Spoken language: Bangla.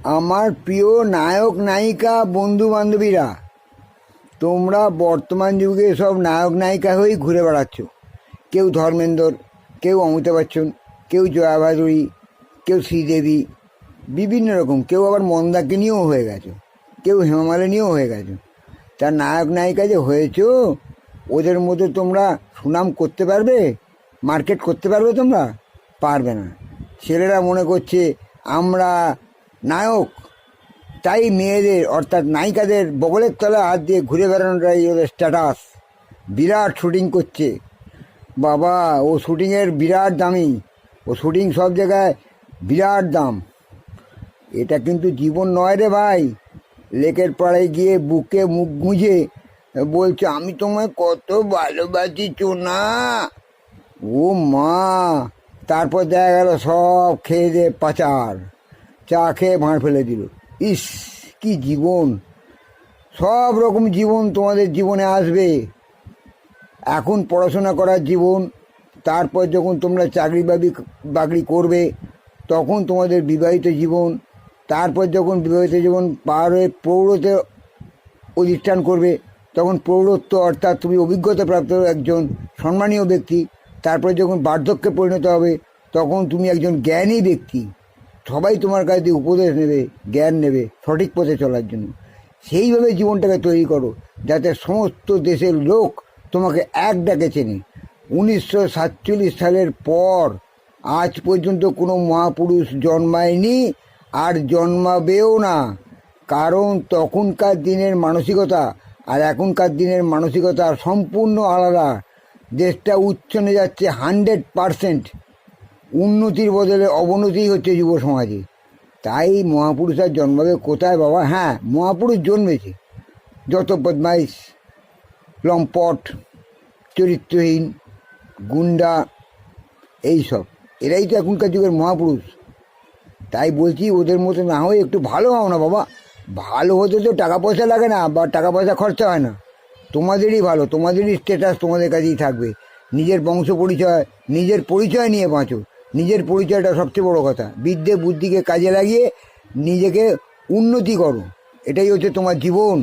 আমার প্রিয় নায়ক নায়িকা বন্ধু বান্ধবীরা, তোমরা বর্তমান যুগে সব নায়ক নায়িকা হয়েই ঘুরে বেড়াচ্ছ। কেউ ধর্মেন্দ্র, কেউ অমিতাভ বচ্চন, কেউ জয়া ভাদুরী, কেউ শ্রীদেবী, বিভিন্ন রকম। কেউ আবার মন্দাকে নিয়েও হয়ে গেছো, কেউ হেমা মালিনীও হয়ে গেছো। তার নায়ক নায়িকা যে হয়েছো, ওদের মধ্যে তোমরা সুনাম করতে পারবে, মার্কেট করতে পারবে? তোমরা পারবে না। ছেলেরা মনে করছে আমরা নায়ক, তাই মেয়েদের অর্থাৎ নায়িকাদের বগলের তলায় হাত দিয়ে ঘুরে বেড়ানোটাই ওদের স্ট্যাটাস। বিরাট শুটিং করছে বাবা, ও শুটিংয়ের বিরাট দামি, ও শুটিং সব জায়গায় বিরাট দাম। এটা কিন্তু জীবন নয় রে ভাই। লেকের পাড়ে গিয়ে বুকে মুখ গুঁজে বলছে আমি তোমায় কত ভালোবাসি না, ও মা। তারপর দেখা গেল সব খেয়ে দিয়ে পাচার, চা খেয়ে ভাঁড় ফেলে দিল। ইস, কি জীবন! সব রকম জীবন তোমাদের জীবনে আসবে। এখন পড়াশোনা করার জীবন, তারপর যখন তোমরা চাকরি বাকরি করবে তখন তোমাদের বিবাহিত জীবন, তারপর যখন বিবাহিত জীবন পার হয়ে প্রৌঢ়তে অধিষ্ঠান করবে তখন প্রৌঢ়ত্ব অর্থাৎ তুমি অভিজ্ঞতাপ্রাপ্ত একজন সম্মানীয় ব্যক্তি। তারপর যখন বার্ধক্যে পরিণত হবে তখন তুমি একজন জ্ঞানী ব্যক্তি। সবাই তোমার কাছ থেকে উপদেশ নেবে, জ্ঞান নেবে সঠিক পথে চলার জন্য। সেইভাবে জীবনটাকে তৈরি করো যাতে সমস্ত দেশের লোক তোমাকে এক ডাকে চেনে। 1947 সালের পর আজ পর্যন্ত কোনো মহাপুরুষ জন্মায়নি আর জন্মাবেও না। কারণ তখনকার দিনের মানসিকতা আর এখনকার দিনের মানসিকতা সম্পূর্ণ আলাদা। দেশটা উচ্ছনে যাচ্ছে 100%। উন্নতির বদলে অবনতিই হচ্ছে যুব সমাজে। তাই মহাপুরুষ আর জন্মাবে কোথায় বাবা? হ্যাঁ, মহাপুরুষ জন্মেছে, যত বদমাইশ, লম্পট, চরিত্রহীন, গুন্ডা, এইসব এরাই তো এখনকার যুগের মহাপুরুষ। তাই বলছি ওদের মতো না হয়ে একটু ভালো হও না বাবা। ভালো হতে তো টাকা পয়সা লাগে না বা টাকা পয়সা খরচা হয় না। তোমাদেরই ভালো, তোমাদেরই স্ট্যাটাস তোমাদের কাছেই থাকবে। নিজের বংশ পরিচয়, নিজের পরিচয় নিয়ে বাঁচো। নিজের পরিচয়টা সবচেয়ে বড় কথা। বিদ্যে বুদ্ধিকে কাজে লাগিয়ে নিজেকে উন্নতি করো, এটাই হচ্ছে তোমার জীবন।